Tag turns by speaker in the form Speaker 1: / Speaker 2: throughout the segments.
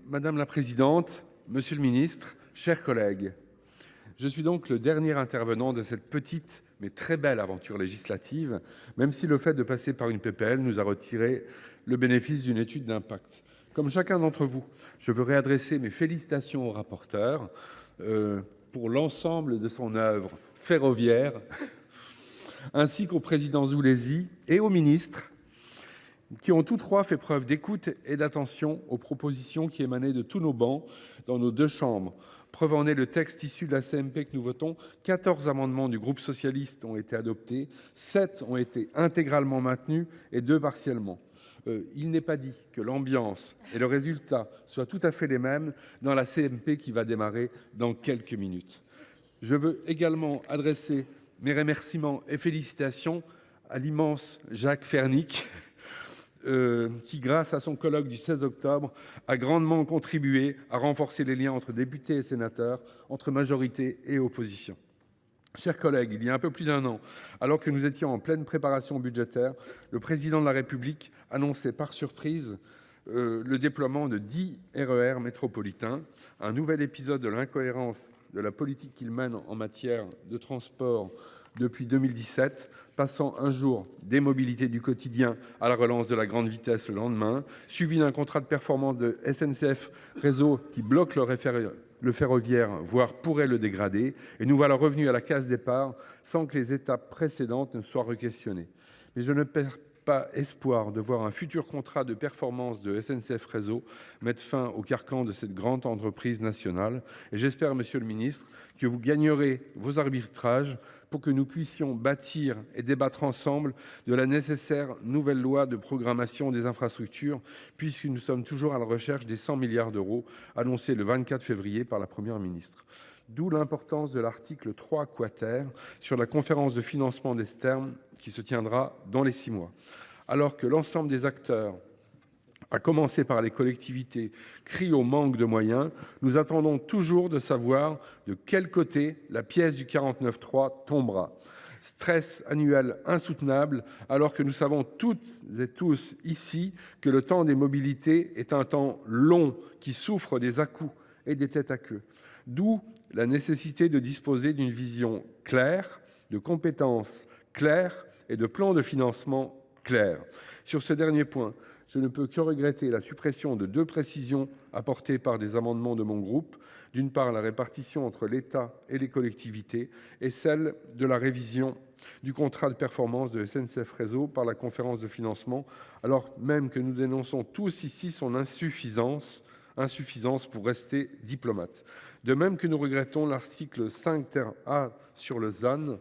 Speaker 1: Madame la présidente, monsieur le ministre, chers collègues, je suis donc le dernier intervenant de cette petite mais très belle aventure législative, même si le fait de passer par une PPL nous a retiré le bénéfice d'une étude d'impact. Comme chacun d'entre vous, je veux réadresser mes félicitations au rapporteur pour l'ensemble de son œuvre ferroviaire, ainsi qu'au président Zulesi et au ministre, qui ont tous trois fait preuve d'écoute et d'attention aux propositions qui émanaient de tous nos bancs dans nos deux chambres. Preuve en est le texte issu de la CMP que nous votons. 14 amendements du groupe socialiste ont été adoptés, 7 ont été intégralement maintenus et 2 partiellement. Il n'est pas dit que l'ambiance et le résultat soient tout à fait les mêmes dans la CMP qui va démarrer dans quelques minutes. Je veux également adresser mes remerciements et félicitations à l'immense Jacques Fernic, qui, grâce à son colloque du 16 octobre, a grandement contribué à renforcer les liens entre députés et sénateurs, entre majorité et opposition. Chers collègues, il y a un peu plus d'un an, alors que nous étions en pleine préparation budgétaire, le président de la République annonçait par surprise le déploiement de 10 RER métropolitains, un nouvel épisode de l'incohérence de la politique qu'il mène en matière de transport depuis 2017, passant un jour des mobilités du quotidien à la relance de la grande vitesse le lendemain, suivi d'un contrat de performance de SNCF Réseau qui bloque le ferroviaire, voire pourrait le dégrader, et nous voilà revenus à la case départ sans que les étapes précédentes ne soient re-questionnées. Mais je ne perds pas espoir de voir un futur contrat de performance de SNCF Réseau mettre fin au carcan de cette grande entreprise nationale. Et j'espère, monsieur le ministre, que vous gagnerez vos arbitrages pour que nous puissions bâtir et débattre ensemble de la nécessaire nouvelle loi de programmation des infrastructures, puisque nous sommes toujours à la recherche des 100 milliards d'euros annoncés le 24 février par la Première ministre. D'où l'importance de l'article 3 quater sur la conférence de financement des termes qui se tiendra dans les 6 mois. Alors que l'ensemble des acteurs, à commencer par les collectivités, crient au manque de moyens, nous attendons toujours de savoir de quel côté la pièce du 49.3 tombera. Stress annuel insoutenable, alors que nous savons toutes et tous ici que le temps des mobilités est un temps long qui souffre des à-coups et des têtes à queue. D'où la nécessité de disposer d'une vision claire, de compétences claires et de plans de financement clairs. Sur ce dernier point, je ne peux que regretter la suppression de 2 précisions apportées par des amendements de mon groupe. D'une part, la répartition entre l'État et les collectivités et celle de la révision du contrat de performance de SNCF Réseau par la conférence de financement, alors même que nous dénonçons tous ici son insuffisance pour rester diplomate. De même que nous regrettons l'article 5 ter A sur le ZAN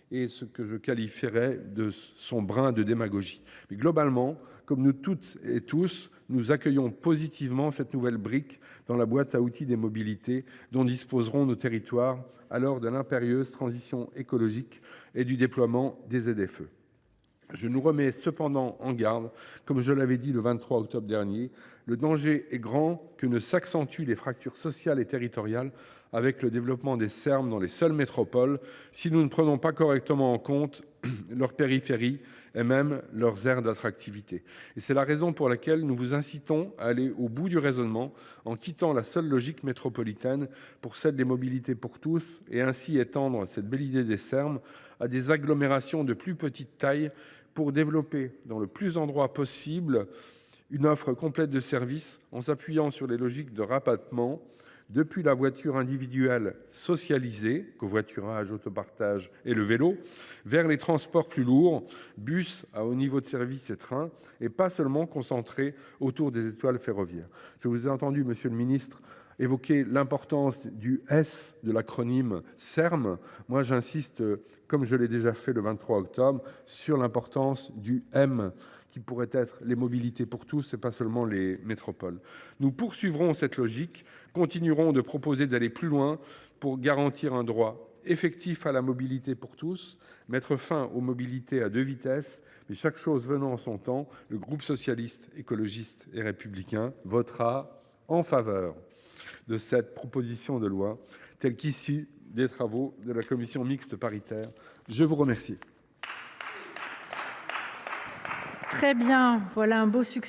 Speaker 1: et ce que je qualifierais de son brin de démagogie. Mais globalement, comme nous toutes et tous, nous accueillons positivement cette nouvelle brique dans la boîte à outils des mobilités dont disposeront nos territoires à l'heure de l'impérieuse transition écologique et du déploiement des ZFE. Je nous remets cependant en garde, comme je l'avais dit le 23 octobre dernier, le danger est grand que ne s'accentuent les fractures sociales et territoriales avec le développement des SERM dans les seules métropoles si nous ne prenons pas correctement en compte leurs périphéries et même leurs aires d'attractivité. Et c'est la raison pour laquelle nous vous incitons à aller au bout du raisonnement en quittant la seule logique métropolitaine pour celle des mobilités pour tous et ainsi étendre cette belle idée des SERM à des agglomérations de plus petite taille pour développer dans le plus d'endroits possible une offre complète de services en s'appuyant sur les logiques de rabattement depuis la voiture individuelle socialisée, covoiturage, autopartage et le vélo, vers les transports plus lourds, bus à haut niveau de service et trains, et pas seulement concentrés autour des étoiles ferroviaires. Je vous ai entendu, monsieur le ministre, évoquer l'importance du S de l'acronyme SERM. Moi, j'insiste, comme je l'ai déjà fait le 23 octobre, sur l'importance du M, qui pourrait être les mobilités pour tous et pas seulement les métropoles. Nous poursuivrons cette logique, continuerons de proposer d'aller plus loin pour garantir un droit effectif à la mobilité pour tous, mettre fin aux mobilités à 2 vitesses, mais chaque chose venant en son temps, le groupe socialiste, écologiste et républicain votera en faveur de cette proposition de loi telle qu'issue des travaux de la commission mixte paritaire. Je vous remercie.
Speaker 2: Très bien, voilà un beau succès.